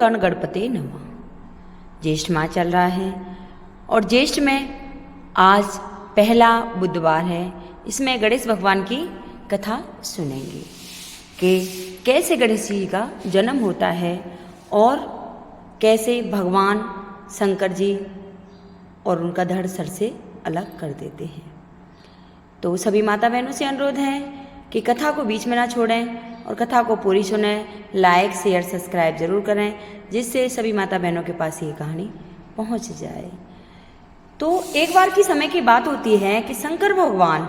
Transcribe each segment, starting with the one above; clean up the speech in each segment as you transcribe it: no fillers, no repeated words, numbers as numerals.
गण गणपते नमः। ज्येष्ठ माह चल रहा है और ज्येष्ठ में आज पहला बुधवार है। इसमें गणेश भगवान की कथा सुनेंगे कि कैसे गणेश जी का जन्म होता है और कैसे भगवान शंकर जी और उनका धड़ सर से अलग कर देते हैं। तो सभी माता बहनों से अनुरोध है कि कथा को बीच में ना छोड़ें और कथा को पूरी सुनें। लाइक शेयर सब्सक्राइब जरूर करें, जिससे सभी माता बहनों के पास ये कहानी पहुंच जाए। तो एक बार की समय की बात होती है कि शंकर भगवान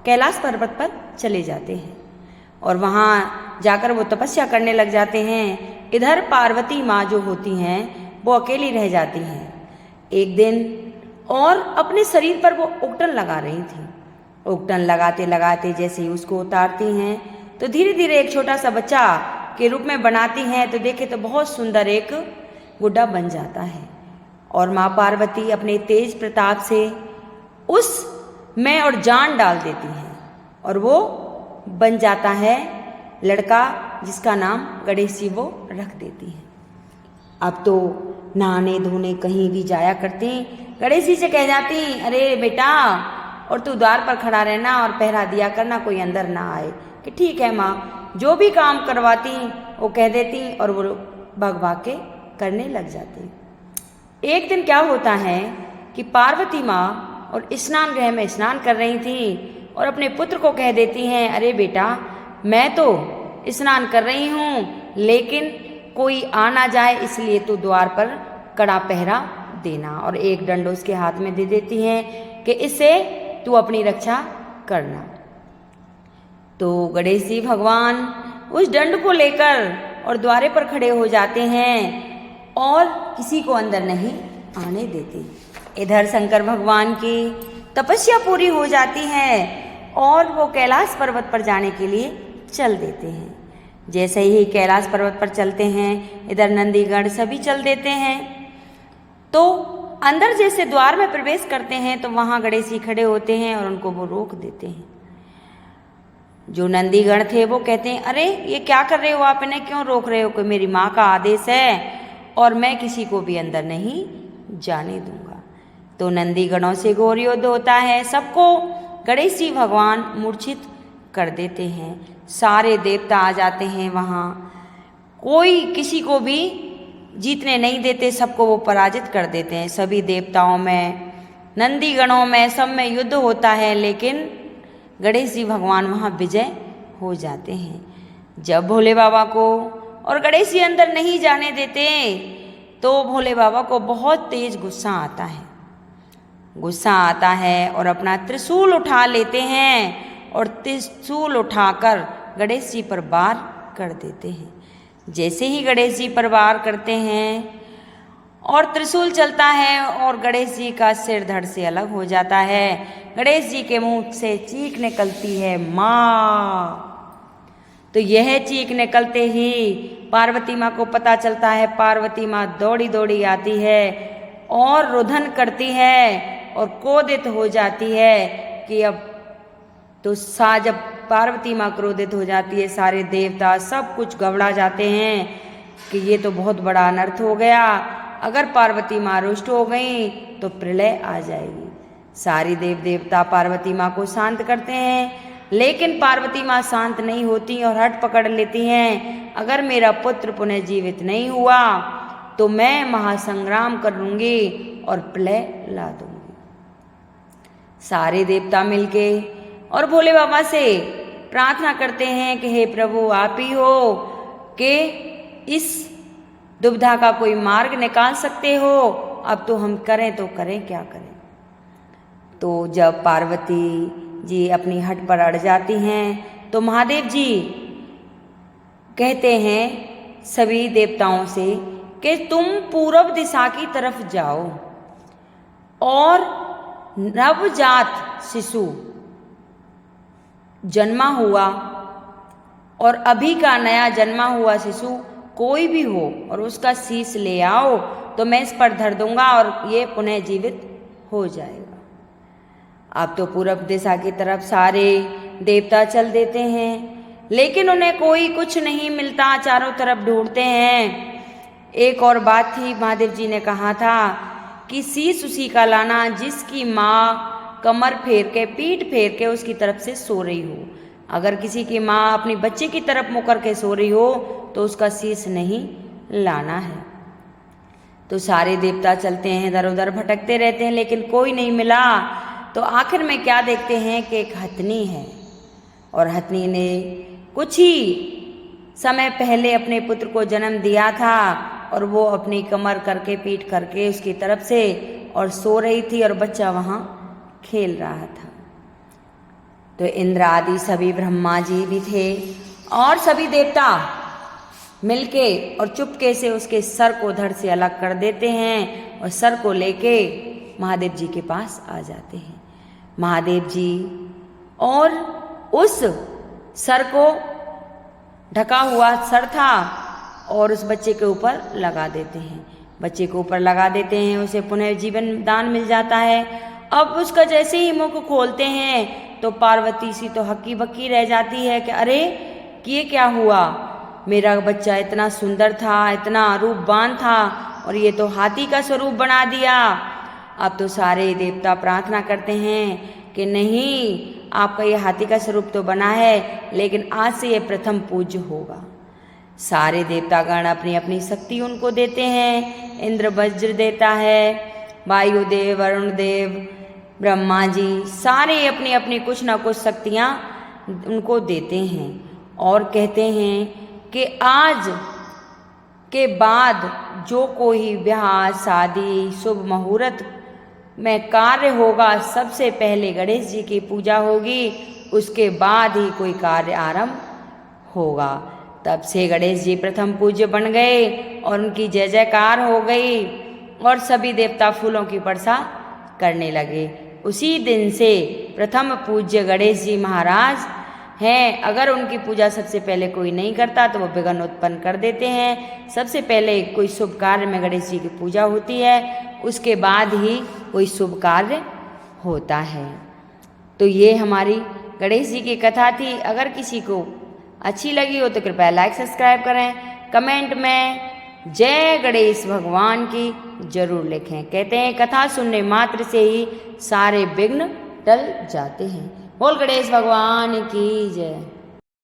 कैलाश पर्वत पर चले जाते हैं और वहाँ जाकर वो तपस्या करने लग जाते हैं। इधर पार्वती माँ जो होती हैं वो अकेली रह जाती हैं एक दिन, और अपने शरीर पर वो उगटन लगा रही थी। उगटन लगाते लगाते जैसे ही उसको उतारती हैं तो धीरे धीरे एक छोटा सा बच्चा के रूप में बनाती हैं, तो देखे तो बहुत सुंदर एक गुड्डा बन जाता है। और माँ पार्वती अपने तेज प्रताप से उस में और जान डाल देती हैं और वो बन जाता है लड़का, जिसका नाम गणेश जी वो रख देती हैं। अब तो नहाने धोने कहीं भी जाया करती, गणेश जी से कह जाती, अरे बेटा, और तू द्वार पर खड़ा रहना और पहरा दिया करना, कोई अंदर ना आए। कि ठीक है माँ। जो भी काम करवाती वो कह देती और वो भाग भाग के करने लग जाती। एक दिन क्या होता है कि पार्वती माँ और स्नान गृह में स्नान कर रही थी और अपने पुत्र को कह देती हैं, अरे बेटा, मैं तो स्नान कर रही हूँ, लेकिन कोई आ ना जाए इसलिए तू द्वार पर कड़ा पहरा देना। और एक दंड उसके हाथ में दे देती हैं कि इससे तू अपनी रक्षा करना। तो गणेश जी भगवान उस दंड को लेकर और द्वारे पर खड़े हो जाते हैं और किसी को अंदर नहीं आने देते। इधर शंकर भगवान की तपस्या पूरी हो जाती है और वो कैलाश पर्वत पर जाने के लिए चल देते हैं। जैसे ही कैलाश पर्वत पर चलते हैं, इधर नंदीगण सभी चल देते हैं। तो अंदर जैसे द्वार में प्रवेश करते हैं तो वहाँ गणेश जी खड़े होते हैं और उनको वो रोक देते हैं। जो नंदीगण थे वो कहते हैं, अरे ये क्या कर रहे हो आप, इन्हें क्यों रोक रहे हो? कोई मेरी माँ का आदेश है और मैं किसी को भी अंदर नहीं जाने दूंगा। तो नंदीगणों से घोर युद्ध होता है। सबको गणेश जी भगवान मूर्छित कर देते हैं। सारे देवता आ जाते हैं वहाँ, कोई किसी को भी जीतने नहीं देते, सबको वो पराजित कर देते हैं। सभी देवताओं में, नंदीगणों में, सब में युद्ध होता है, लेकिन गणेश जी भगवान वहाँ विजय हो जाते हैं। जब भोले बाबा को और गणेश जी अंदर नहीं जाने देते तो भोले बाबा को बहुत तेज गुस्सा आता है। गुस्सा आता है और अपना त्रिशूल उठा लेते हैं और त्रिशूल उठाकर गणेश जी पर वार कर देते हैं। जैसे ही गणेश जी पर वार करते हैं और त्रिशूल चलता है और गणेश जी का सिर धड़ से अलग हो जाता है। गणेश जी के मुंह से चीख निकलती है, माँ। तो यह चीख निकलते ही पार्वती माँ को पता चलता है। पार्वती माँ दौड़ी दौड़ी आती है और रुदन करती है और क्रोधित हो जाती है कि अब तो जब पार्वती माँ क्रोधित हो जाती है, सारे देवता सब कुछ घबरा जाते हैं कि ये तो बहुत बड़ा अनर्थ हो गया। अगर पार्वती माँ रुष्ट हो गई तो प्रलय आ जाएगी। सारी देव देवता पार्वती माँ को शांत करते हैं, लेकिन पार्वती माँ शांत नहीं होती और हट पकड़ लेती हैं, अगर मेरा पुत्र पुनः जीवित नहीं हुआ तो मैं महासंग्राम कर लूँगी और प्रलय ला दूँगी। सारे देवता मिलके और भोले बाबा से प्रार्थना करते हैं कि हे प्रभु, आप ही हो कि इस दुविधा का कोई मार्ग निकाल सकते हो। अब तो हम करें तो करें, क्या करें? तो जब पार्वती जी अपनी हट पर अड़ जाती हैं तो महादेव जी कहते हैं सभी देवताओं से कि तुम पूर्व दिशा की तरफ जाओ और नवजात शिशु जन्मा हुआ और अभी का नया जन्मा हुआ शिशु कोई भी हो और उसका शीश ले आओ तो मैं इस पर धर दूंगा और ये पुनः जीवित हो जाएगा। अब तो पूर्व दिशा की तरफ सारे देवता चल देते हैं, लेकिन उन्हें कोई कुछ नहीं मिलता। चारों तरफ ढूंढते हैं, एक और बात थी, महादेव जी ने कहा था कि शीश उसी का लाना जिसकी माँ कमर फेर के, पीठ फेर के उसकी तरफ से सो रही हो। अगर किसी की माँ अपनी बच्चे की तरफ मुँह करके सो रही हो तो उसका शीश नहीं लाना है। तो सारे देवता चलते हैं, इधर उधर भटकते रहते हैं, लेकिन कोई नहीं मिला। तो आखिर में क्या देखते हैं कि एक हथनी है, और हथनी ने कुछ ही समय पहले अपने पुत्र को जन्म दिया था, और वो अपनी कमर करके, पीठ करके उसकी तरफ से और सो रही थी, और बच्चा वहाँ खेल रहा था। तो इंद्र आदि सभी, ब्रह्मा जी भी थे, और सभी देवता मिलके और चुपके से उसके सर को धड़ से अलग कर देते हैं, और सर को लेके महादेव जी के पास आ जाते हैं। महादेव जी और उस सर को, ढका हुआ सर था, और उस बच्चे के ऊपर लगा देते हैं। बच्चे के ऊपर लगा देते हैं, उसे पुनः जीवन दान मिल जाता है। अब उसका जैसे ही मुख खोलते हैं तो पार्वती सी तो हक्की बक्की रह जाती है कि अरे ये क्या हुआ, मेरा बच्चा इतना सुंदर था, इतना रूपवान था, और ये तो हाथी का स्वरूप बना दिया। अब तो सारे देवता प्रार्थना करते हैं कि नहीं, आपका ये हाथी का स्वरूप तो बना है, लेकिन आज से ये प्रथम पूज्य होगा। सारे देवतागण अपनी अपनी शक्ति उनको देते हैं। इंद्र वज्र देता है, वायुदेव, वरुण देव, ब्रह्मा जी, सारे अपनी अपनी कुछ ना कुछ शक्तियाँ उनको देते हैं, और कहते हैं कि आज के बाद जो कोई ब्याह, शादी, शुभ मुहूर्त में कार्य होगा, सबसे पहले गणेश जी की पूजा होगी, उसके बाद ही कोई कार्य आरंभ होगा। तब से गणेश जी प्रथम पूज्य बन गए, और उनकी जय जयकार हो गई, और सभी देवता फूलों की वर्षा करने लगे। उसी दिन से प्रथम पूज्य गणेश जी महाराज हैं। अगर उनकी पूजा सबसे पहले कोई नहीं करता तो वो विघ्न उत्पन्न कर देते हैं। सबसे पहले कोई शुभ कार्य में गणेश जी की पूजा होती है, उसके बाद ही कोई शुभ कार्य होता है। तो ये हमारी गणेश जी की कथा थी। अगर किसी को अच्छी लगी हो तो कृपया लाइक सब्सक्राइब करें, कमेंट में जय गणेश भगवान की जरूर लिखें। कहते हैं कथा सुनने मात्र से ही सारे विघ्न टल जाते हैं। बोल गणेश भगवान की जय।